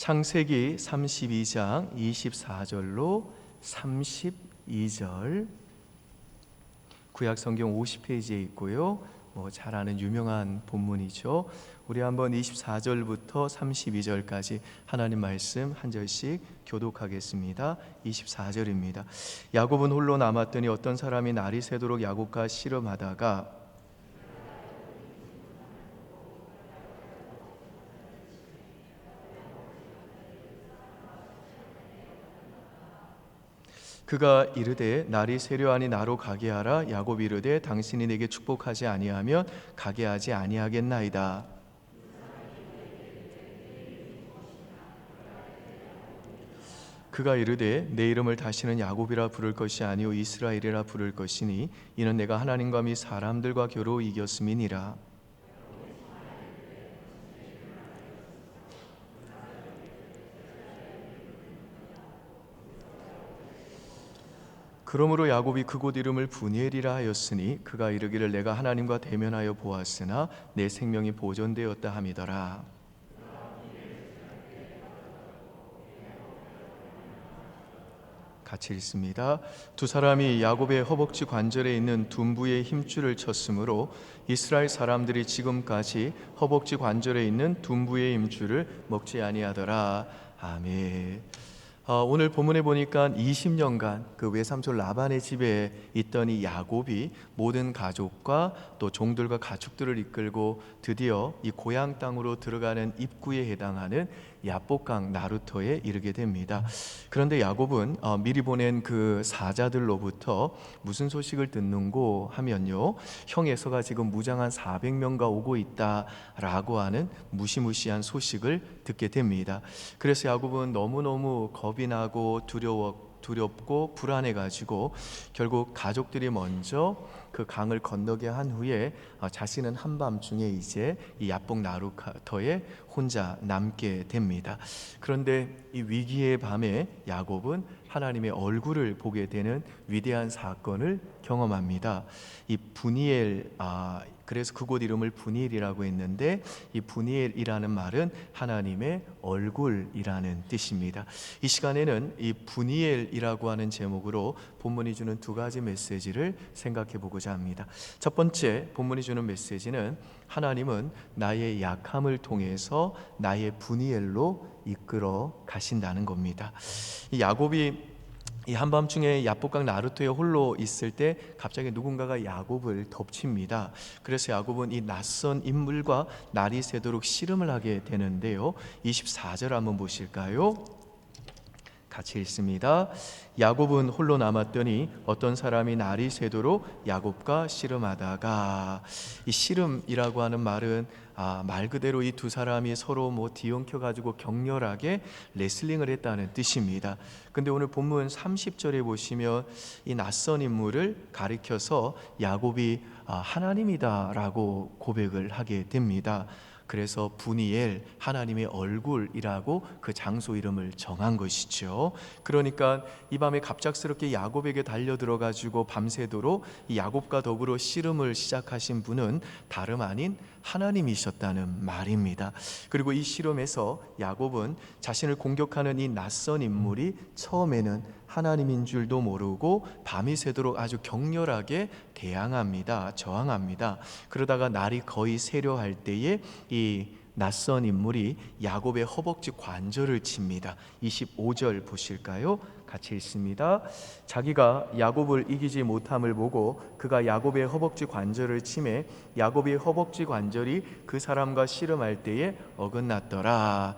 창세기 32장 24절로 32절, 구약성경 50페이지에 있고요. 잘 아는 유명한 본문이죠. 우리 한번 24절부터 32절까지 하나님 말씀 한 절씩 교독하겠습니다. 24절입니다. 야곱은 홀로 남았더니 어떤 사람이 날이 새도록 야곱과 씨름하다가 그가 이르되 날이 새려하니 나로 가게 하라. 야곱이 이르되 당신이 내게 축복하지 아니하면 가게 하지 아니하겠나이다. 그가 이르되 내 이름을 다시는 야곱이라 부를 것이 아니요 이스라엘이라 부를 것이니 이는 내가 하나님과 및 사람들과 겨루 이겼음이니라. 그러므로 야곱이 그곳 이름을 브니엘이라 하였으니 그가 이르기를 내가 하나님과 대면하여 보았으나 내 생명이 보존되었다 함이더라. 같이 읽습니다. 두 사람이 야곱의 허벅지 관절에 있는 둔부의 힘줄을 쳤으므로 이스라엘 사람들이 지금까지 허벅지 관절에 있는 둔부의 힘줄을 먹지 아니하더라. 아멘. 오늘 본문에 보니까 20년간 그 외삼촌 라반의 집에 있던 이 야곱이 모든 가족과 또 종들과 가축들을 이끌고 드디어 이 고향 땅으로 들어가는 입구에 해당하는 야복강 나루터에 이르게 됩니다. 그런데 야곱은 미리 보낸 그 사자들로부터 무슨 소식을 듣는고 하면요, 형 에서가 지금 무장한 400명과 오고 있다라고 하는 무시무시한 소식을 듣게 됩니다. 그래서 야곱은 너무너무 겁이 나고 두렵고 불안해가지고 결국 가족들이 먼저 그 강을 건너게 한 후에 자신은 한밤중에 이제 이 야복 나루터에 혼자 남게 됩니다. 그런데 이 위기의 밤에 야곱은 하나님의 얼굴을 보게 되는 위대한 사건을 경험합니다. 이 브니엘, 그래서 그곳 이름을 브니엘이라고 했는데 이 브니엘이라는 말은 하나님의 얼굴이라는 뜻입니다. 이 시간에는 이 브니엘이라고 하는 제목으로 본문이 주는 두 가지 메시지를 생각해 보고자 합니다. 첫 번째, 본문이 주는 메시지는 하나님은 나의 약함을 통해서 나의 브니엘로 이끌어 가신다는 겁니다. 이 야곱이 이 한밤중에 야복강 나루터에 홀로 있을 때 갑자기 누군가가 야곱을 덮칩니다. 그래서 야곱은 이 낯선 인물과 날이 새도록 씨름을 하게 되는데요. 24절 한번 보실까요? 같이 읽습니다. 야곱은 홀로 남았더니 어떤 사람이 날이 새도록 야곱과 씨름하다가, 이 씨름이라고 하는 말은 말 그대로 이 두 사람이 서로 뒤엉켜 가지고 격렬하게 레슬링을 했다는 뜻입니다. 근데 오늘 본문 30절에 보시면 이 낯선 인물을 가리켜서 야곱이 하나님이다라고 고백을 하게 됩니다. 그래서 브니엘, 하나님의 얼굴이라고 그 장소 이름을 정한 것이죠. 그러니까 이 밤에 갑작스럽게 야곱에게 달려들어가지고 밤새도록 이 야곱과 더불어 씨름을 시작하신 분은 다름 아닌 하나님이셨다는 말입니다. 그리고 이 씨름에서 야곱은 자신을 공격하는 이 낯선 인물이 처음에는 하나님인 줄도 모르고 밤이 새도록 아주 격렬하게 대항합니다. 저항합니다. 그러다가 날이 거의 새려할 때에 이 낯선 인물이 야곱의 허벅지 관절을 칩니다. 25절 보실까요? 같이 읽습니다. 자기가 야곱을 이기지 못함을 보고 그가 야곱의 허벅지 관절을 치매 야곱의 허벅지 관절이 그 사람과 씨름할 때에 어긋났더라.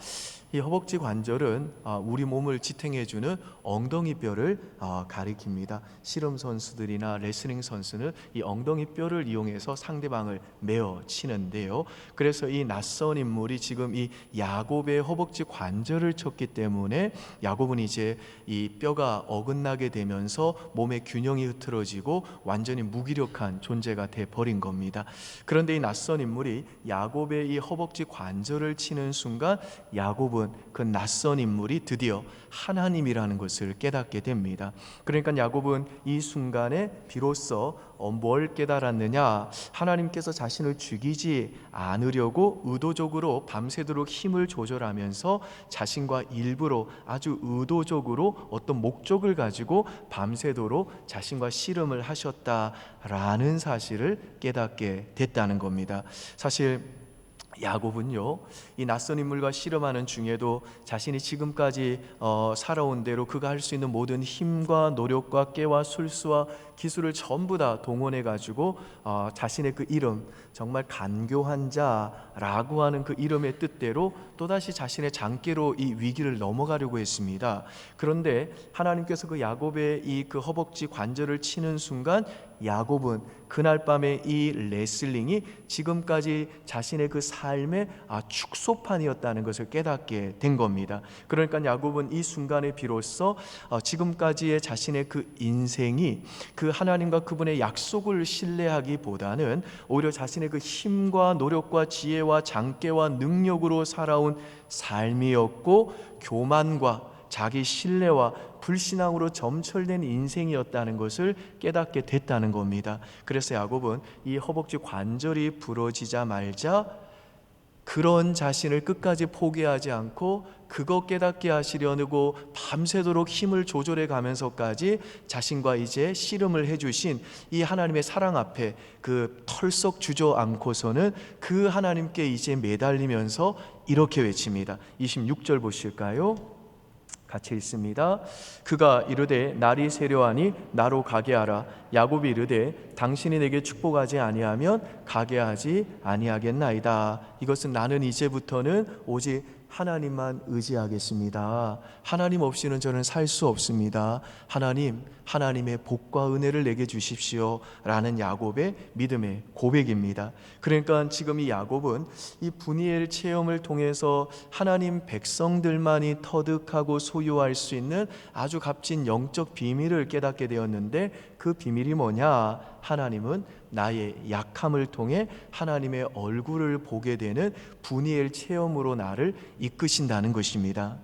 이 허벅지 관절은 우리 몸을 지탱해주는 엉덩이 뼈를 가리킵니다. 씨름 선수들이나 레슬링 선수는 이 엉덩이 뼈를 이용해서 상대방을 메어 치는데요. 그래서 이 낯선 인물이 지금 이 야곱의 허벅지 관절을 쳤기 때문에 야곱은 이제 이 뼈가 어긋나게 되면서 몸의 균형이 흐트러지고 완전히 무기력한 존재가 돼버린 겁니다. 그런데 이 낯선 인물이 야곱의 이 허벅지 관절을 치는 순간 야곱은 야곱은 그 낯선 인물이 드디어 하나님이라는 것을 깨닫게 됩니다. 그러니까 야곱은 이 순간에 비로소 뭘 깨달았느냐? 하나님께서 자신을 죽이지 않으려고 의도적으로 밤새도록 힘을 조절하면서 자신과 일부러 아주 의도적으로 어떤 목적을 가지고 밤새도록 자신과 씨름을 하셨다라는 사실을 깨닫게 됐다는 겁니다. 사실 야곱은요, 이 낯선 인물과 씨름하는 중에도 자신이 지금까지 살아온 대로 그가 할 수 있는 모든 힘과 노력과 깨와 술수와 기술을 전부 다 동원해 가지고 자신의 그 이름, 정말 간교한 자라고 하는 그 이름의 뜻대로 또다시 자신의 장기로 이 위기를 넘어가려고 했습니다. 그런데 하나님께서 그 야곱의 이 그 허벅지 관절을 치는 순간 야곱은 그날 밤에 이 레슬링이 지금까지 자신의 그 삶의 축소판이었다는 것을 깨닫게 된 겁니다. 그러니까 야곱은 이 순간에 비로소 지금까지의 자신의 그 인생이 그 하나님과 그분의 약속을 신뢰하기보다는 오히려 자신의 그 힘과 노력과 지혜와 장깨와 능력으로 살아온 삶이었고, 교만과 자기 신뢰와 불신앙으로 점철된 인생이었다는 것을 깨닫게 됐다는 겁니다. 그래서 야곱은 이 허벅지 관절이 부러지자 말자 그런 자신을 끝까지 포기하지 않고 그거 깨닫게 하시려고 밤새도록 힘을 조절해 가면서까지 자신과 이제 씨름을 해주신 이 하나님의 사랑 앞에 그 털썩 주저앉고서는 그 하나님께 이제 매달리면서 이렇게 외칩니다. 26절 보실까요? 같이 읽습니다. 그가 이르되 날이 세려하니 나로 가게 하라. 야곱이 이르되 당신이 내게 축복하지 아니하면 가게 하지 아니하겠나이다. 이것은 나는 이제부터는 오직 하나님만 의지하겠습니다. 하나님 없이는 저는 살 수 없습니다. 하나님의 복과 은혜를 내게 주십시오 라는 야곱의 믿음의 고백입니다. 그러니까 지금 이 야곱은 이 브니엘 체험을 통해서 하나님 백성들만이 터득하고 소유할 수 있는 아주 값진 영적 비밀을 깨닫게 되었는데, 그 비밀이 뭐냐? 하나님은 나의 약함을 통해 하나님의 얼굴을 보게 되는 브니엘 체험으로 나를 이끄신다는 것입니다.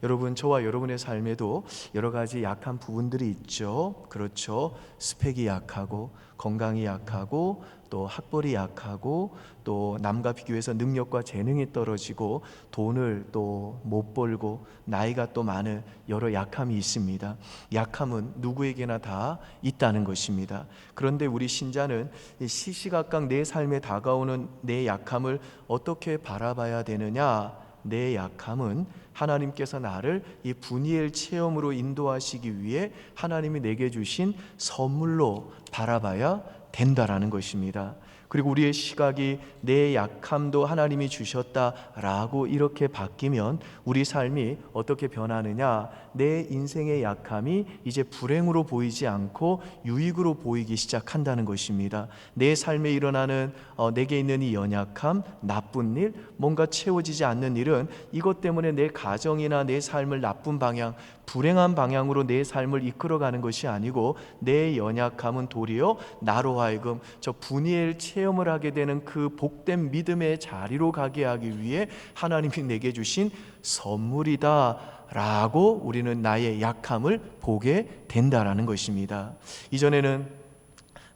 여러분, 저와 여러분의 삶에도 여러 가지 약한 부분들이 있죠. 그렇죠. 스펙이 약하고, 건강이 약하고, 또 학벌이 약하고, 또 남과 비교해서 능력과 재능이 떨어지고, 돈을 또 못 벌고, 나이가 또 많은 여러 약함이 있습니다. 약함은 누구에게나 다 있다는 것입니다. 그런데 우리 신자는 시시각각 내 삶에 다가오는 내 약함을 어떻게 바라봐야 되느냐? 내 약함은 하나님께서 나를 이 브니엘 체험으로 인도하시기 위해 하나님이 내게 주신 선물로 바라봐야 된다라는 것입니다. 그리고 우리의 시각이 내 약함도 하나님이 주셨다라고 이렇게 바뀌면 우리 삶이 어떻게 변하느냐? 내 인생의 약함이 이제 불행으로 보이지 않고 유익으로 보이기 시작한다는 것입니다. 내 삶에 일어나는 내게 있는 이 연약함, 나쁜 일, 뭔가 채워지지 않는 일은 이것 때문에 내 가정이나 내 삶을 나쁜 방향, 불행한 방향으로 내 삶을 이끌어가는 것이 아니고, 내 연약함은 도리어 나로 하여금 저 브니엘 체험을 하게 되는 그 복된 믿음의 자리로 가게 하기 위해 하나님이 내게 주신 선물이다 라고 우리는 나의 약함을 보게 된다라는 것입니다. 이전에는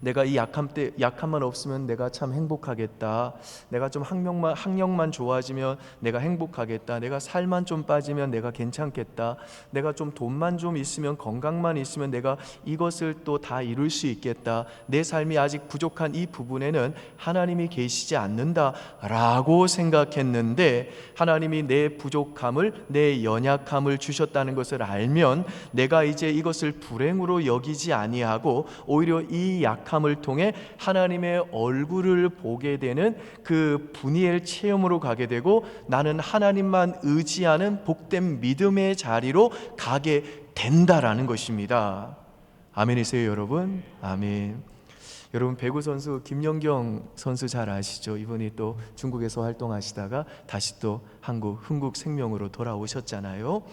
내가 이 약함만 없으면 내가 참 행복하겠다. 내가 좀 학력만 좋아지면 내가 행복하겠다. 내가 살만 좀 빠지면 내가 괜찮겠다. 내가 좀 돈만 좀 있으면, 건강만 있으면 내가 이것을 또 다 이룰 수 있겠다. 내 삶이 아직 부족한 이 부분에는 하나님이 계시지 않는다라고 생각했는데, 하나님이 내 부족함을, 내 연약함을 주셨다는 것을 알면 내가 이제 이것을 불행으로 여기지 아니하고 오히려 이 약함을 통해 하나님의 얼굴을 보게 되는 그 브니엘 체험으로 가게 되고, 나는 하나님만 의지하는 복된 믿음의 자리로 가게 된다라는 것입니다. 아멘이세요, 여러분? 아멘. 여러분, 배구 선수 김연경 선수 잘 아시죠? 이분이 또 중국에서 활동하시다가 다시 또 흥국생명으로 돌아오셨잖아요.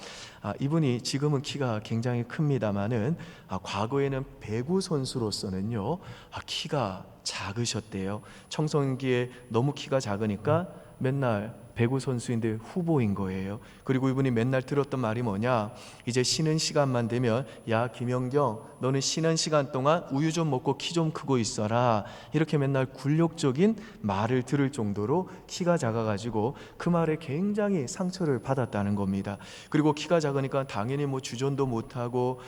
이분이 지금은 키가 굉장히 큽니다마는 과거에는 배구 선수로서는요, 키가 작으셨대요. 청소년기에 너무 키가 작으니까 맨날 배구 선수인데 후보인 거예요. 그리고 이분이 맨날 들었던 말이 뭐냐, 이제 쉬는 시간만 되면 야 김연경, 너는 쉬는 시간 동안 우유 좀 먹고 키 좀 크고 있어라, 이렇게 맨날 굴욕적인 말을 들을 정도로 키가 작아가지고 그 말에 굉장히 상처를 받았다는 겁니다. 그리고 키가 작으니까 당연히 뭐 주전도 못하고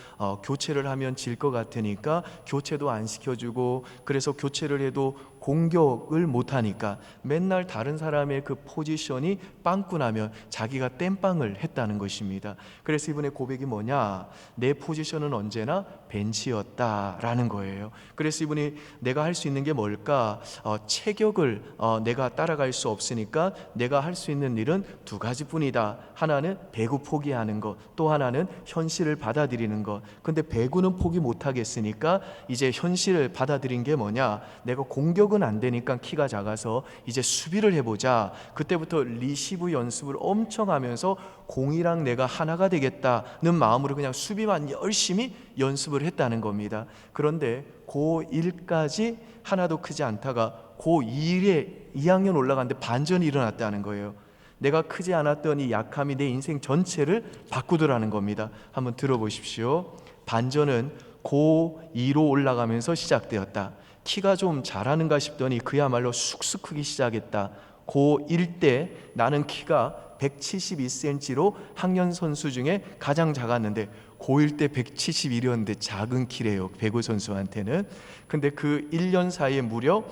교체를 하면 질 것 같으니까 교체도 안 시켜주고, 그래서 교체를 해도 공격을 못하니까 맨날 다른 사람의 그 포지션이 빵꾸 나면 자기가 땜빵을 했다는 것입니다. 그래서 이분의 고백이 뭐냐, 내 포지션은 언제나 벤치였다라는 거예요. 그래서 이분이 내가 할 수 있는 게 뭘까, 체격을 내가 따라갈 수 없으니까 내가 할 수 있는 일은 두 가지뿐이다. 하나는 배구 포기하는 것, 또 하나는 현실을 받아들이는 것. 근데 배구는 포기 못하겠으니까 이제 현실을 받아들인 게 뭐냐, 내가 공격은 안 되니까 키가 작아서 이제 수비를 해보자. 그때부터 리시브 연습을 엄청 하면서 공이랑 내가 하나가 되겠다는 마음으로 그냥 수비만 열심히 연습을 했다는 겁니다. 그런데 고1까지 하나도 크지 않다가 고2에 2학년 올라갔는데 반전이 일어났다는 거예요. 내가 크지 않았던 이 약함이 내 인생 전체를 바꾸더라는 겁니다. 한번 들어보십시오. 반전은 고2로 올라가면서 시작되었다. 키가 좀 자라는가 싶더니 그야말로 쑥쑥 크기 시작했다. 고1 때 나는 키가 172cm로 학년 선수 중에 가장 작았는데 고1 때 171이었는데 작은 키래요, 배구 선수한테는. 근데 그 1년 사이에 무려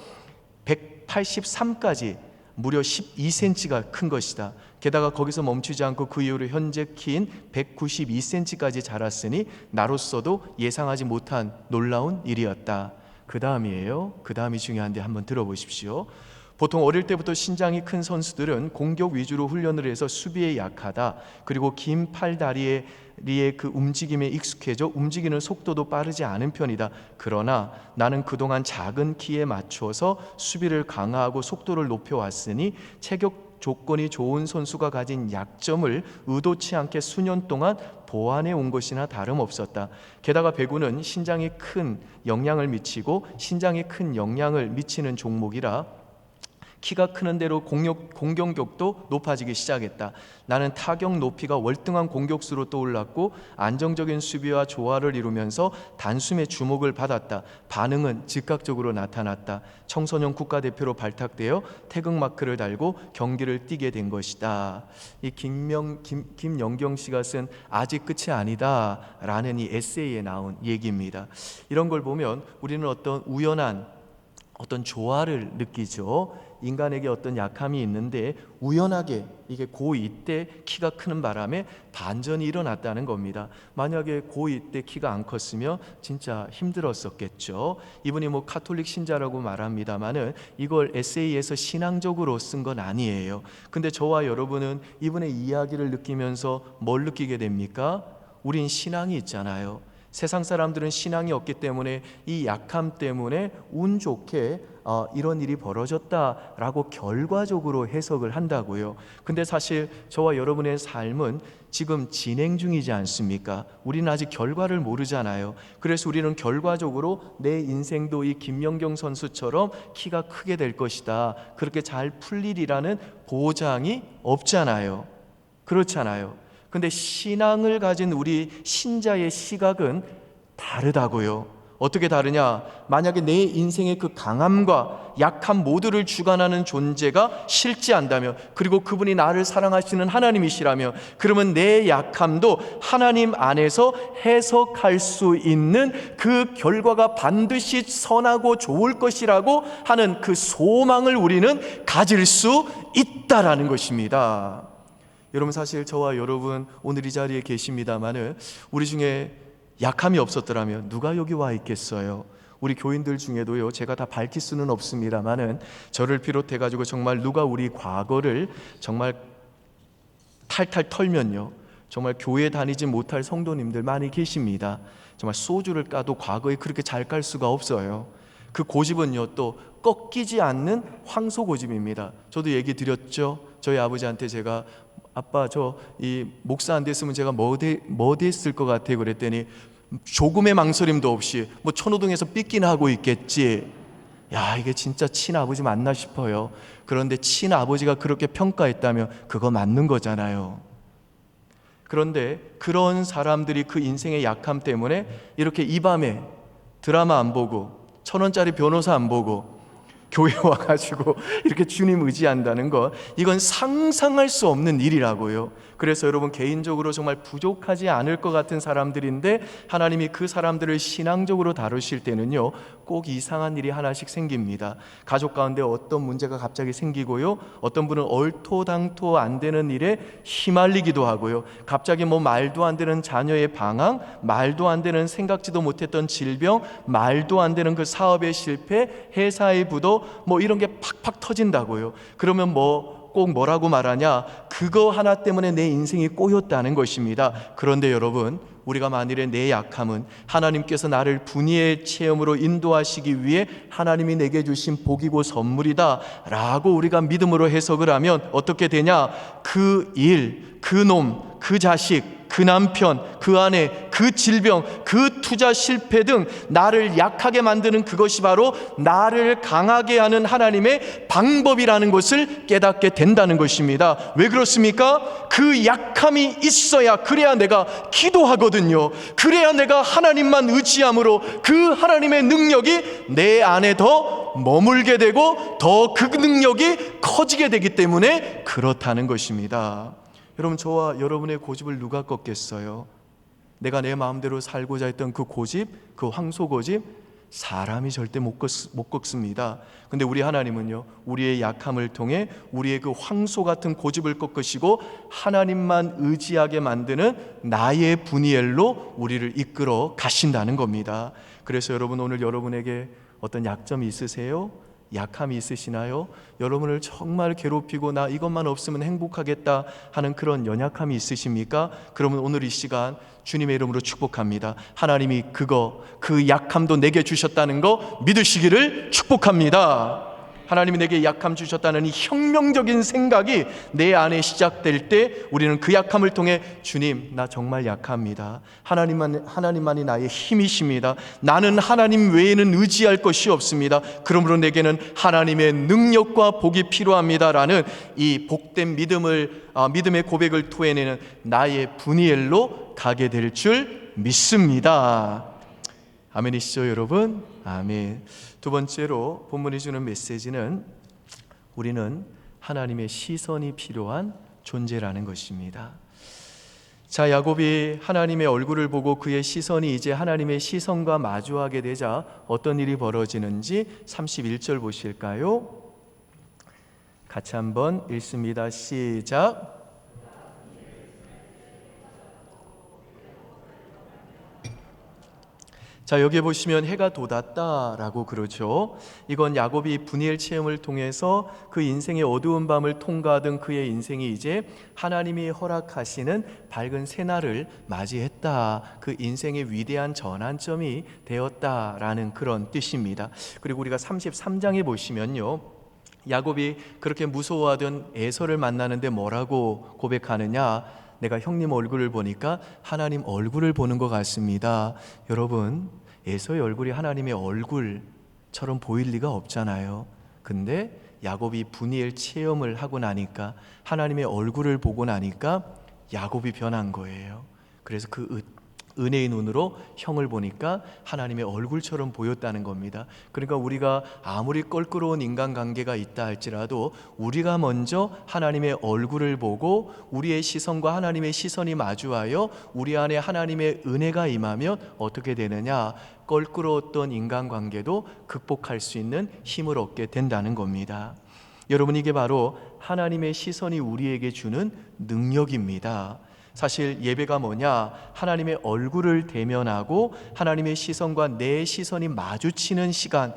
183까지 무려 12cm가 큰 것이다. 게다가 거기서 멈추지 않고 그 이후로 현재 키인 192cm까지 자랐으니 나로서도 예상하지 못한 놀라운 일이었다. 그 다음이에요. 그 다음이 중요한데 한번 들어보십시오. 보통 어릴 때부터 신장이 큰 선수들은 공격 위주로 훈련을 해서 수비에 약하다. 그리고 긴 팔다리의 그 움직임에 익숙해져 움직이는 속도도 빠르지 않은 편이다. 그러나 나는 그동안 작은 키에 맞추어서 수비를 강화하고 속도를 높여왔으니 체격 조건이 좋은 선수가 가진 약점을 의도치 않게 수년 동안 보완해 온 것이나 다름없었다. 게다가 배구는 신장이 큰 영향을 미치고 신장이 큰 영향을 미치는 종목이라 키가 크는 대로 공격력도 높아지기 시작했다. 나는 타격 높이가 월등한 공격수로 떠올랐고 안정적인 수비와 조화를 이루면서 단숨에 주목을 받았다. 반응은 즉각적으로 나타났다. 청소년 국가대표로 발탁되어 태극마크를 달고 경기를 뛰게 된 것이다. 이 김연경 씨가 쓴 아직 끝이 아니다 라는 이 에세이에 나온 얘기입니다. 이런 걸 보면 우리는 어떤 우연한 어떤 조화를 느끼죠. 인간에게 어떤 약함이 있는데 우연하게 이게 고2 때 키가 크는 바람에 반전이 일어났다는 겁니다. 만약에 고2 때 키가 안 컸으면 진짜 힘들었었겠죠. 이분이 뭐 카톨릭 신자라고 말합니다만은 이걸 에세이에서 신앙적으로 쓴 건 아니에요. 근데 저와 여러분은 이분의 이야기를 느끼면서 뭘 느끼게 됩니까? 우린 신앙이 있잖아요. 세상 사람들은 신앙이 없기 때문에 이 약함 때문에 운 좋게 이런 일이 벌어졌다라고 결과적으로 해석을 한다고요. 근데 사실 저와 여러분의 삶은 지금 진행 중이지 않습니까? 우리는 아직 결과를 모르잖아요. 그래서 우리는 결과적으로 내 인생도 이 김연경 선수처럼 키가 크게 될 것이다, 그렇게 잘 풀리리라는 보장이 없잖아요. 그렇잖아요. 근데 신앙을 가진 우리 신자의 시각은 다르다고요. 어떻게 다르냐? 만약에 내 인생의 그 강함과 약함 모두를 주관하는 존재가 실제한다면, 그리고 그분이 나를 사랑하시는 하나님이시라면, 그러면 내 약함도 하나님 안에서 해석할 수 있는 그 결과가 반드시 선하고 좋을 것이라고 하는 그 소망을 우리는 가질 수 있다라는 것입니다. 여러분, 사실 저와 여러분 오늘 이 자리에 계십니다마는 우리 중에 약함이 없었더라면 누가 여기 와 있겠어요? 우리 교인들 중에도요, 제가 다 밝힐 수는 없습니다마는 저를 비롯해 가지고 정말 누가 우리 과거를 정말 탈탈 털면요, 정말 교회 다니지 못할 성도님들 많이 계십니다. 정말 소주를 까도 과거에 그렇게 잘 깔 수가 없어요. 그 고집은요 또 꺾이지 않는 황소 고집입니다. 저도 얘기 드렸죠. 저희 아버지한테 제가 아빠 저 이 목사 안 됐으면 제가 뭐 됐을 것 같아요 그랬더니 조금의 망설임도 없이 뭐 천호동에서 삐끼나 하고 있겠지. 야, 이게 진짜 친아버지 맞나 싶어요. 그런데 친아버지가 그렇게 평가했다면 그거 맞는 거잖아요. 그런데 그런 사람들이 그 인생의 약함 때문에 이렇게 이 밤에 드라마 안 보고 1,000원짜리 변호사 안 보고 교회 와가지고 이렇게 주님 의지한다는 것, 이건 상상할 수 없는 일이라고요. 그래서 여러분, 개인적으로 정말 부족하지 않을 것 같은 사람들인데 하나님이 그 사람들을 신앙적으로 다루실 때는요, 꼭 이상한 일이 하나씩 생깁니다. 가족 가운데 어떤 문제가 갑자기 생기고요, 어떤 분은 얼토당토 안 되는 일에 휘말리기도 하고요, 갑자기 뭐 말도 안 되는 자녀의 방황, 말도 안 되는 생각지도 못했던 질병, 말도 안 되는 그 사업의 실패, 회사의 부도, 뭐 이런 게 팍팍 터진다고요. 그러면 꼭 뭐라고 말하냐? 그거 하나 때문에 내 인생이 꼬였다는 것입니다. 그런데 여러분, 우리가 만일에 내 약함은 하나님께서 나를 분이의 체험으로 인도하시기 위해 하나님이 내게 주신 복이고 선물이다 라고 우리가 믿음으로 해석을 하면 어떻게 되냐? 그 일, 그 놈, 그 자식, 그 남편, 그 아내, 그 질병, 그 투자 실패 등 나를 약하게 만드는 그것이 바로 나를 강하게 하는 하나님의 방법이라는 것을 깨닫게 된다는 것입니다. 왜 그렇습니까? 그 약함이 있어야, 그래야 내가 기도하거든요. 그래야 내가 하나님만 의지함으로 그 하나님의 능력이 내 안에 더 머물게 되고 더 그 능력이 커지게 되기 때문에 그렇다는 것입니다. 여러분, 저와 여러분의 고집을 누가 꺾겠어요? 내가 내 마음대로 살고자 했던 그 고집, 그 황소고집, 사람이 절대 못 꺾습니다. 근데 우리 하나님은요, 우리의 약함을 통해 우리의 그 황소 같은 고집을 꺾으시고 하나님만 의지하게 만드는 나의 분이엘로 우리를 이끌어 가신다는 겁니다. 그래서 여러분, 오늘 여러분에게 어떤 약점이 있으세요? 약함이 있으시나요? 여러분을 정말 괴롭히고 나 이것만 없으면 행복하겠다 하는 그런 연약함이 있으십니까? 그러면 오늘 이 시간 주님의 이름으로 축복합니다. 하나님이 그 약함도 내게 주셨다는 거 믿으시기를 축복합니다. 하나님이 내게 약함 주셨다는 이 혁명적인 생각이 내 안에 시작될 때 우리는 그 약함을 통해 주님, 나 정말 약합니다. 하나님만이 나의 힘이십니다. 나는 하나님 외에는 의지할 것이 없습니다. 그러므로 내게는 하나님의 능력과 복이 필요합니다라는 이 복된 믿음의 고백을 토해내는 나의 분이엘로 가게 될 줄 믿습니다. 아멘이시죠, 여러분? 아멘. 두 번째로 본문이 주는 메시지는 우리는 하나님의 시선이 필요한 존재라는 것입니다. 자, 야곱이 하나님의 얼굴을 보고 그의 시선이 이제 하나님의 시선과 마주하게 되자 어떤 일이 벌어지는지 31절 보실까요? 같이 한번 읽습니다. 시작. 자, 여기 보시면 해가 돋았다라고 그러죠. 이건 야곱이 분이엘 체험을 통해서 그 인생의 어두운 밤을 통과하던 그의 인생이 이제 하나님이 허락하시는 밝은 새날을 맞이했다, 그 인생의 위대한 전환점이 되었다라는 그런 뜻입니다. 그리고 우리가 33장에 보시면요, 야곱이 그렇게 무서워하던 에서를 만나는데 뭐라고 고백하느냐? 내가 형님 얼굴을 보니까 하나님 얼굴을 보는 것 같습니다. 여러분, 에서의 얼굴이 하나님의 얼굴처럼 보일 리가 없잖아요. 근데 야곱이 분이엘 체험을 하고 나니까, 하나님의 얼굴을 보고 나니까 야곱이 변한 거예요. 그래서 그 은혜의 눈으로 형을 보니까 하나님의 얼굴처럼 보였다는 겁니다. 그러니까 우리가 아무리 껄끄러운 인간관계가 있다 할지라도 우리가 먼저 하나님의 얼굴을 보고 우리의 시선과 하나님의 시선이 마주하여 우리 안에 하나님의 은혜가 임하면 어떻게 되느냐? 껄끄러웠던 인간관계도 극복할 수 있는 힘을 얻게 된다는 겁니다. 여러분, 이게 바로 하나님의 시선이 우리에게 주는 능력입니다. 사실 예배가 뭐냐? 하나님의 얼굴을 대면하고 하나님의 시선과 내 시선이 마주치는 시간,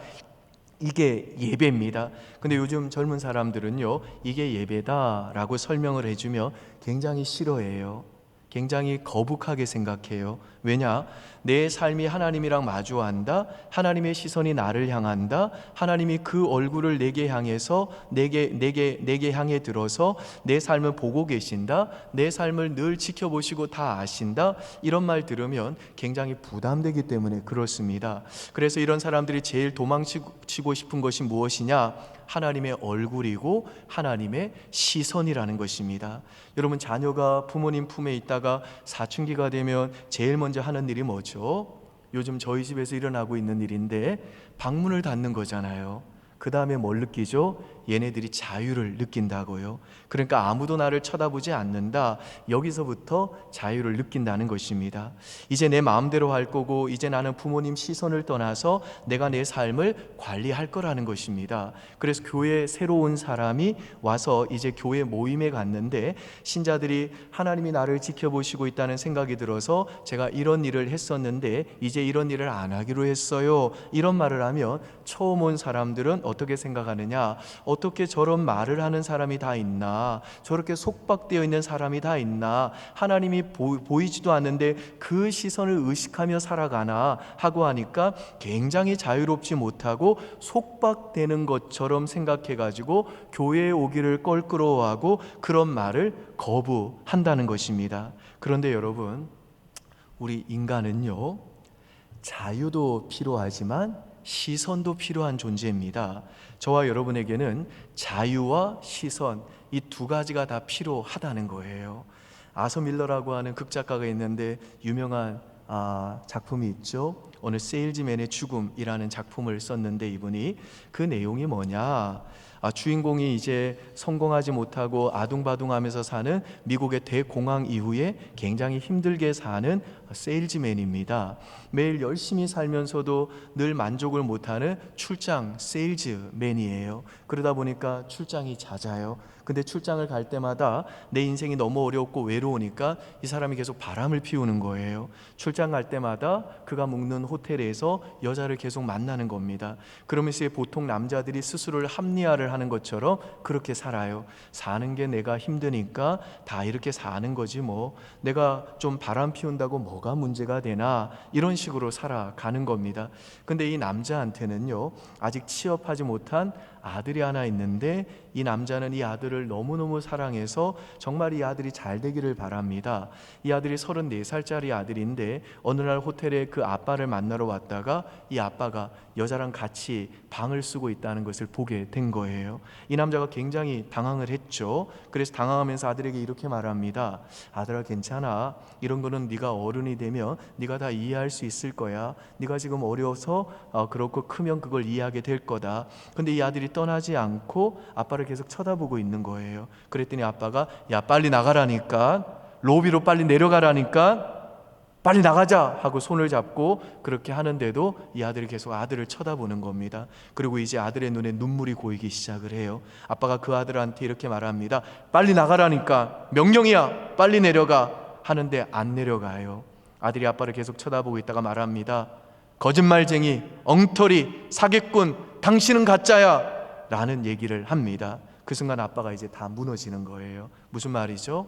이게 예배입니다. 근데 요즘 젊은 사람들은요, 이게 예배다라고 설명을 해주며 굉장히 싫어해요. 굉장히 거북하게 생각해요. 왜냐? 내 삶이 하나님이랑 마주한다. 하나님의 시선이 나를 향한다. 하나님이 그 얼굴을 내게 향해서 내게 향해 들어서 내 삶을 보고 계신다. 내 삶을 늘 지켜보시고 다 아신다. 이런 말 들으면 굉장히 부담되기 때문에 그렇습니다. 그래서 이런 사람들이 제일 도망치고 싶은 것이 무엇이냐? 하나님의 얼굴이고 하나님의 시선이라는 것입니다. 여러분, 자녀가 부모님 품에 있다가 사춘기가 되면 제일 먼저 하는 일이 뭐죠? 요즘 저희 집에서 일어나고 있는 일인데 방문을 닫는 거잖아요. 그 다음에 뭘 느끼죠? 얘네들이 자유를 느낀다고요. 그러니까 아무도 나를 쳐다보지 않는다. 여기서부터 자유를 느낀다는 것입니다. 이제 내 마음대로 할 거고, 이제 나는 부모님 시선을 떠나서 내가 내 삶을 관리할 거라는 것입니다. 그래서 교회에 새로 온 사람이 와서 이제 교회 모임에 갔는데, 신자들이 하나님이 나를 지켜보시고 있다는 생각이 들어서 제가 이런 일을 했었는데 이제 이런 일을 안 하기로 했어요. 이런 말을 하면 처음 온 사람들은 어떻게 생각하느냐? 어떻게 저런 말을 하는 사람이 다 있나? 저렇게 속박되어 있는 사람이 다 있나? 하나님이 보이지도 않는데 그 시선을 의식하며 살아가나? 하고 하니까 굉장히 자유롭지 못하고 속박되는 것처럼 생각해가지고 교회에 오기를 껄끄러워하고 그런 말을 거부한다는 것입니다. 그런데 여러분, 우리 인간은요, 자유도 필요하지만 시선도 필요한 존재입니다. 저와 여러분에게는 자유와 시선, 이 두 가지가 다 필요하다는 거예요. 아서 밀러라고 하는 극작가가 있는데 유명한 작품이 있죠. 어느 세일즈맨의 죽음이라는 작품을 썼는데 이분이 그 내용이 뭐냐? 주인공이 이제 성공하지 못하고 아둥바둥하면서 사는 미국의 대공황 이후에 굉장히 힘들게 사는 세일즈맨입니다. 매일 열심히 살면서도 늘 만족을 못하는 출장 세일즈맨이에요. 그러다 보니까 출장이 잦아요. 근데 출장을 갈 때마다 내 인생이 너무 어렵고 외로우니까 이 사람이 계속 바람을 피우는 거예요. 출장 갈 때마다 그가 묵는 호텔에서 여자를 계속 만나는 겁니다. 그러면서 보통 남자들이 스스로를 합리화를 하는 것처럼 그렇게 살아요. 사는 게 내가 힘드니까 다 이렇게 사는 거지 뭐, 내가 좀 바람 피운다고 뭐가 문제가 되나, 이런 식으로 살아가는 겁니다. 근데 이 남자한테는요, 아직 취업하지 못한 아들이 하나 있는데 이 남자는 이 아들을 너무너무 사랑해서 정말 이 아들이 잘 되기를 바랍니다. 이 아들이 34살짜리 아들인데 어느 날 호텔에 그 아빠를 만나러 왔다가 이 아빠가 여자랑 같이 방을 쓰고 있다는 것을 보게 된 거예요. 이 남자가 굉장히 당황을 했죠. 그래서 당황하면서 아들에게 이렇게 말합니다. 아들아, 괜찮아. 이런 거는 네가 어른이 되면 네가 다 이해할 수 있을 거야. 네가 지금 어려서 그렇고 크면 그걸 이해하게 될 거다. 근데 이 아들이 떠나지 않고 아빠를 계속 쳐다보고 있는 거예요. 그랬더니 아빠가 야, 빨리 나가라니까, 로비로 빨리 내려가라니까, 빨리 나가자 하고 손을 잡고 그렇게 하는데도 이 아들이 계속 아들을 쳐다보는 겁니다. 그리고 이제 아들의 눈에 눈물이 고이기 시작을 해요. 아빠가 그 아들한테 이렇게 말합니다. 빨리 나가라니까, 명령이야, 빨리 내려가. 하는데 안 내려가요. 아들이 아빠를 계속 쳐다보고 있다가 말합니다. 거짓말쟁이, 엉터리, 사기꾼, 당신은 가짜야 라는 얘기를 합니다. 그 순간 아빠가 이제 다 무너지는 거예요. 무슨 말이죠?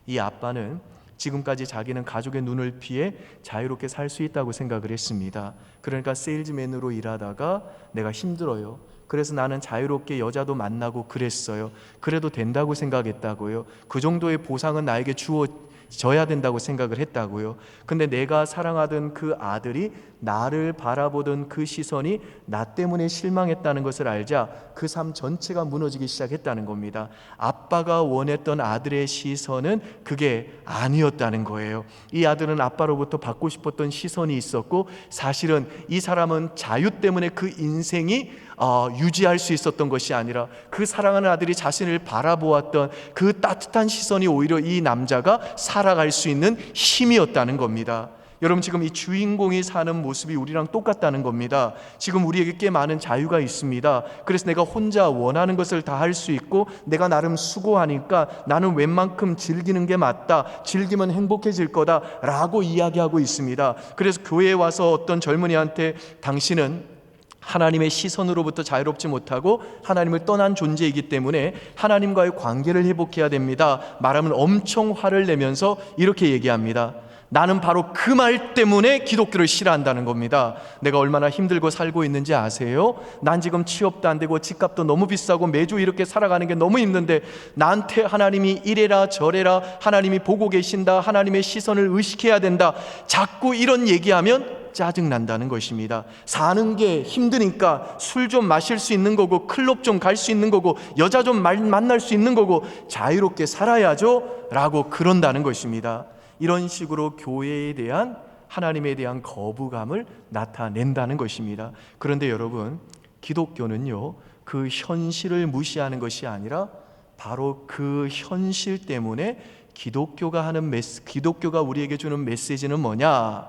이 아빠는 지금까지 자기는 가족의 눈을 피해 자유롭게 살 수 있다고 생각을 했습니다. 그러니까 세일즈맨으로 일하다가 내가 힘들어요. 그래서 나는 자유롭게 여자도 만나고 그랬어요. 그래도 된다고 생각했다고요. 그 정도의 보상은 나에게 주어져야 된다고 생각을 했다고요. 근데 내가 사랑하던 그 아들이 나를 바라보던 그 시선이 나 때문에 실망했다는 것을 알자 그 삶 전체가 무너지기 시작했다는 겁니다. 아빠가 원했던 아들의 시선은 그게 아니었다는 거예요. 이 아들은 아빠로부터 받고 싶었던 시선이 있었고, 사실은 이 사람은 자유 때문에 그 인생이 유지할 수 있었던 것이 아니라 그 사랑하는 아들이 자신을 바라보았던 그 따뜻한 시선이 오히려 이 남자가 살아갈 수 있는 힘이었다는 겁니다. 여러분, 지금 이 주인공이 사는 모습이 우리랑 똑같다는 겁니다. 지금 우리에게 꽤 많은 자유가 있습니다. 그래서 내가 혼자 원하는 것을 다 할 수 있고, 내가 나름 수고하니까 나는 웬만큼 즐기는 게 맞다, 즐기면 행복해질 거다 라고 이야기하고 있습니다. 그래서 교회에 와서 어떤 젊은이한테 당신은 하나님의 시선으로부터 자유롭지 못하고 하나님을 떠난 존재이기 때문에 하나님과의 관계를 회복해야 됩니다. 말하면 엄청 화를 내면서 이렇게 얘기합니다. 나는 바로 그 말 때문에 기독교를 싫어한다는 겁니다. 내가 얼마나 힘들고 살고 있는지 아세요? 난 지금 취업도 안 되고 집값도 너무 비싸고 매주 이렇게 살아가는 게 너무 힘든데 나한테 하나님이 이래라 저래라, 하나님이 보고 계신다, 하나님의 시선을 의식해야 된다, 자꾸 이런 얘기하면 짜증난다는 것입니다. 사는 게 힘드니까 술 좀 마실 수 있는 거고, 클럽 좀 갈 수 있는 거고, 여자 좀 만날 수 있는 거고, 자유롭게 살아야죠 라고 그런다는 것입니다. 이런 식으로 교회에 대한, 하나님에 대한 거부감을 나타낸다는 것입니다. 그런데 여러분, 기독교는요, 그 현실을 무시하는 것이 아니라 바로 그 현실 때문에 기독교가 우리에게 주는 메시지는 뭐냐?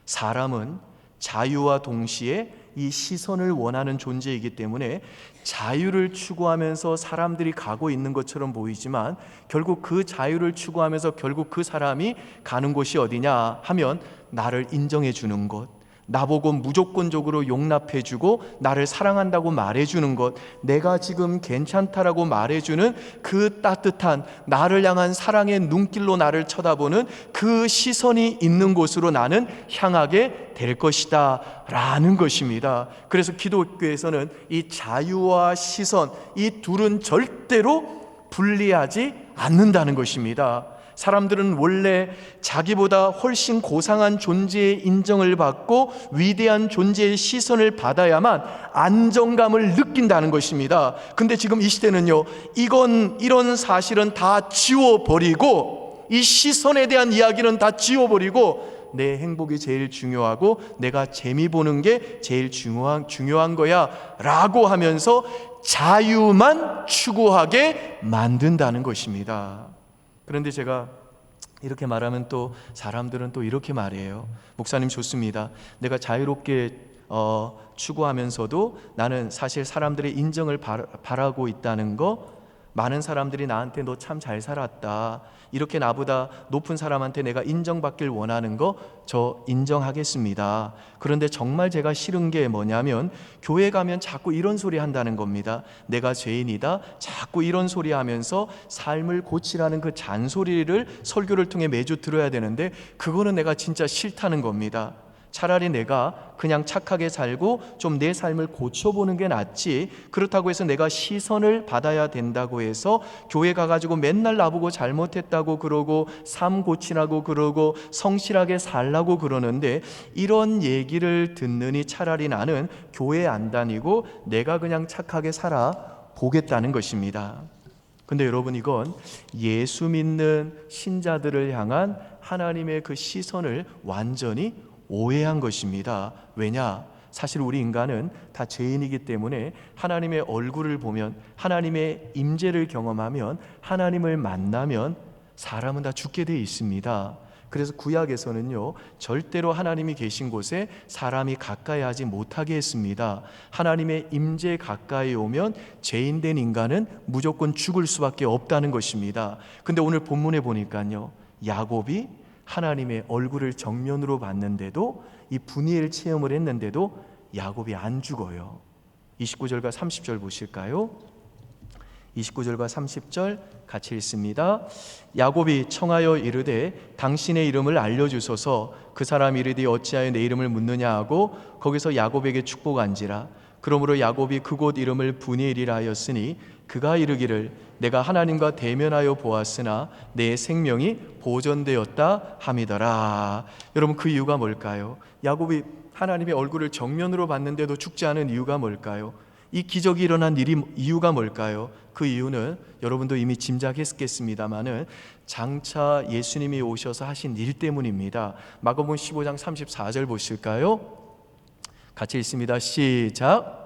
사람은 자유와 동시에 이 시선을 원하는 존재이기 때문에 자유를 추구하면서 사람들이 가고 있는 것처럼 보이지만 결국 그 자유를 추구하면서 결국 그 사람이 가는 곳이 어디냐 하면 나를 인정해 주는 곳, 나보고 무조건적으로 용납해주고 나를 사랑한다고 말해주는 것, 내가 지금 괜찮다라고 말해주는 그 따뜻한 나를 향한 사랑의 눈길로 나를 쳐다보는 그 시선이 있는 곳으로 나는 향하게 될 것이다 라는 것입니다. 그래서 기독교에서는 이 자유와 시선, 이 둘은 절대로 분리하지 않는다는 것입니다. 사람들은 원래 자기보다 훨씬 고상한 존재의 인정을 받고 위대한 존재의 시선을 받아야만 안정감을 느낀다는 것입니다. 근데 지금 이 시대는요, 이런 사실은 다 지워버리고, 이 시선에 대한 이야기는 다 지워버리고, 내 행복이 제일 중요하고 내가 재미 보는 게 제일 중요한 거야 라고 하면서 자유만 추구하게 만든다는 것입니다. 그런데 제가 이렇게 말하면 또 사람들은 또 이렇게 말해요. 목사님 좋습니다. 내가 자유롭게 추구하면서도 나는 사실 사람들의 인정을 바라고 있다는 거, 많은 사람들이 나한테 너 참 잘 살았다, 이렇게 나보다 높은 사람한테 내가 인정받길 원하는 거 저 인정하겠습니다. 그런데 정말 제가 싫은 게 뭐냐면 교회 가면 자꾸 이런 소리 한다는 겁니다. 내가 죄인이다, 자꾸 이런 소리 하면서 삶을 고치라는 그 잔소리를 설교를 통해 매주 들어야 되는데 그거는 내가 진짜 싫다는 겁니다. 차라리 내가 그냥 착하게 살고 좀 내 삶을 고쳐보는 게 낫지, 그렇다고 해서 내가 시선을 받아야 된다고 해서 교회 가가지고 맨날 나보고 잘못했다고 그러고 삶 고치라고 그러고 성실하게 살라고 그러는데, 이런 얘기를 듣느니 차라리 나는 교회 안 다니고 내가 그냥 착하게 살아 보겠다는 것입니다. 근데 여러분, 이건 예수 믿는 신자들을 향한 하나님의 그 시선을 완전히 오해한 것입니다. 왜냐? 사실 우리 인간은 다 죄인이기 때문에 하나님의 얼굴을 보면, 하나님의 임재를 경험하면, 하나님을 만나면 사람은 다 죽게 돼 있습니다. 그래서 구약에서는요, 절대로 하나님이 계신 곳에 사람이 가까이 하지 못하게 했습니다. 하나님의 임재 가까이 오면 죄인된 인간은 무조건 죽을 수밖에 없다는 것입니다. 근데 오늘 본문에 보니까요, 야곱이 하나님의 얼굴을 정면으로 봤는데도, 이 분이엘 체험을 했는데도 야곱이 안 죽어요. 29절과 30절 보실까요? 29절과 30절 같이 읽습니다. 야곱이 청하여 이르되 당신의 이름을 알려주소서. 그 사람 이르되 어찌하여 내 이름을 묻느냐 하고 거기서 야곱에게 축복한지라. 그러므로 야곱이 그곳 이름을 분이엘이라 하였으니 그가 이르기를 내가 하나님과 대면하여 보았으나 내 생명이 보존되었다 함이더라. 여러분, 그 이유가 뭘까요? 야곱이 하나님의 얼굴을 정면으로 봤는데도 죽지 않은 이유가 뭘까요? 이 기적이 일어난 이유가 뭘까요? 그 이유는 여러분도 이미 짐작했겠습니다마는 장차 예수님이 오셔서 하신 일 때문입니다. 마가복음 15장 34절 보실까요? 같이 읽습니다. 시작.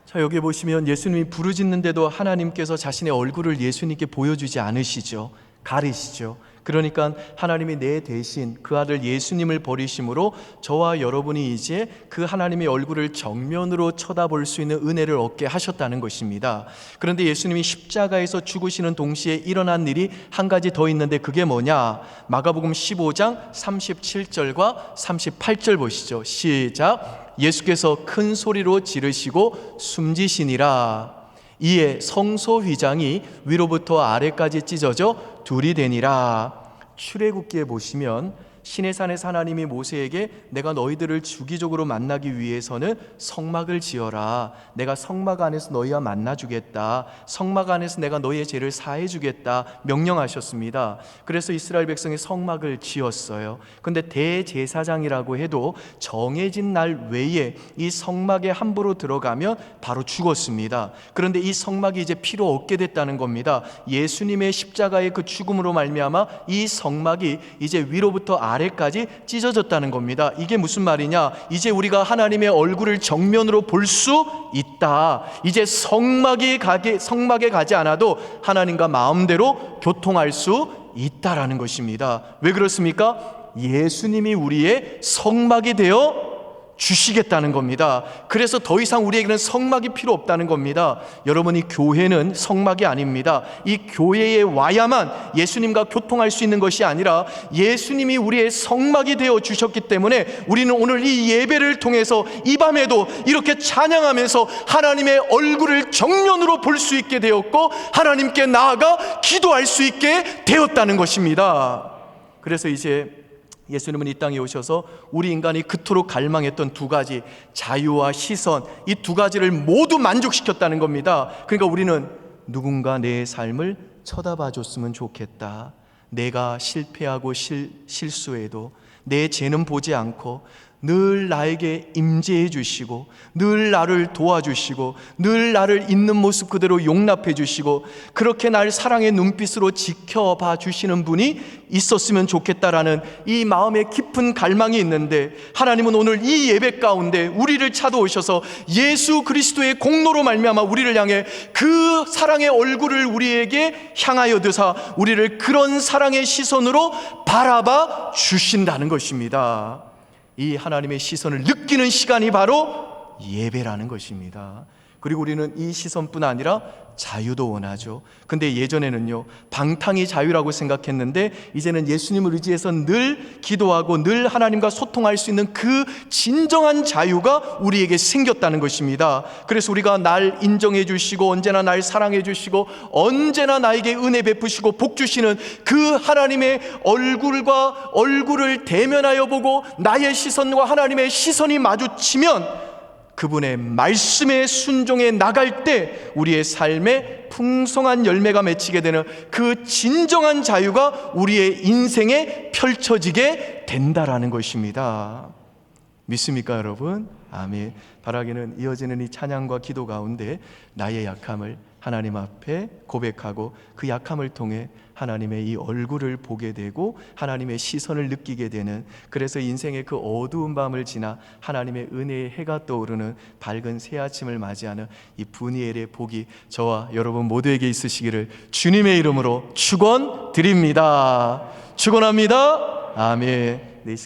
자, 여기 보시면 예수님이 부르짖는데도 하나님께서 자신의 얼굴을 예수님께 보여주지 않으시죠. 가리시죠. 그러니까 하나님이 내 대신 그 아들 예수님을 버리심으로 저와 여러분이 이제 그 하나님의 얼굴을 정면으로 쳐다볼 수 있는 은혜를 얻게 하셨다는 것입니다. 그런데 예수님이 십자가에서 죽으시는 동시에 일어난 일이 한 가지 더 있는데 그게 뭐냐? 마가복음 15장 37절과 38절 보시죠. 시작. 예수께서 큰 소리로 지르시고 숨지시니라. 이에 성소 휘장이 위로부터 아래까지 찢어져 둘이 되니라. 출애굽기에 보시면 시내산에서 하나님이 모세에게 내가 너희들을 주기적으로 만나기 위해서는 성막을 지어라. 내가 성막 안에서 너희와 만나주겠다. 성막 안에서 내가 너희의 죄를 사해주겠다 명령하셨습니다. 그래서 이스라엘 백성이 성막을 지었어요. 근데 대제사장이라고 해도 정해진 날 외에 이 성막에 함부로 들어가면 바로 죽었습니다. 그런데 이 성막이 이제 필요 없게 됐다는 겁니다. 예수님의 십자가의 그 죽음으로 말미암아 이 성막이 이제 위로부터 아래까지 찢어졌다는 겁니다. 이게 무슨 말이냐? 이제 우리가 하나님의 얼굴을 정면으로 볼 수 있다. 이제 성막에 가지 않아도 하나님과 마음대로 교통할 수 있다라는 것입니다. 왜 그렇습니까? 예수님이 우리의 성막이 되어 주시겠다는 겁니다. 그래서 더 이상 우리에게는 성막이 필요 없다는 겁니다. 여러분, 이 교회는 성막이 아닙니다. 이 교회에 와야만 예수님과 교통할 수 있는 것이 아니라 예수님이 우리의 성막이 되어 주셨기 때문에 우리는 오늘 이 예배를 통해서 이 밤에도 이렇게 찬양하면서 하나님의 얼굴을 정면으로 볼 수 있게 되었고 하나님께 나아가 기도할 수 있게 되었다는 것입니다. 그래서 이제 예수님은 이 땅에 오셔서 우리 인간이 그토록 갈망했던 두 가지, 자유와 시선, 이 두 가지를 모두 만족시켰다는 겁니다. 그러니까 우리는 누군가 내 삶을 쳐다봐 줬으면 좋겠다. 내가 실패하고 실수해도 내 죄는 보지 않고 늘 나에게 임재해 주시고 늘 나를 도와주시고 늘 나를 있는 모습 그대로 용납해 주시고 그렇게 날 사랑의 눈빛으로 지켜봐 주시는 분이 있었으면 좋겠다라는 이 마음의 깊은 갈망이 있는데, 하나님은 오늘 이 예배 가운데 우리를 찾아오셔서 예수 그리스도의 공로로 말미암아 우리를 향해 그 사랑의 얼굴을 우리에게 향하여 드사 우리를 그런 사랑의 시선으로 바라봐 주신다는 것입니다. 이 하나님의 시선을 느끼는 시간이 바로 예배라는 것입니다. 그리고 우리는 이 시선뿐 아니라 자유도 원하죠. 근데 예전에는요, 방탕이 자유라고 생각했는데 이제는 예수님을 의지해서 늘 기도하고 늘 하나님과 소통할 수 있는 그 진정한 자유가 우리에게 생겼다는 것입니다. 그래서 우리가 날 인정해 주시고 언제나 날 사랑해 주시고 언제나 나에게 은혜 베푸시고 복 주시는 그 하나님의 얼굴을 대면하여 보고 나의 시선과 하나님의 시선이 마주치면 그분의 말씀에 순종해 나갈 때 우리의 삶에 풍성한 열매가 맺히게 되는 그 진정한 자유가 우리의 인생에 펼쳐지게 된다라는 것입니다. 믿습니까, 여러분? 아멘. 바라기는 이어지는 이 찬양과 기도 가운데 나의 약함을 하나님 앞에 고백하고 그 약함을 통해 하나님의 이 얼굴을 보게 되고 하나님의 시선을 느끼게 되는, 그래서 인생의 그 어두운 밤을 지나 하나님의 은혜의 해가 떠오르는 밝은 새 아침을 맞이하는 이 분이엘의 복이 저와 여러분 모두에게 있으시기를 주님의 이름으로 축원드립니다. 축원합니다. 아멘.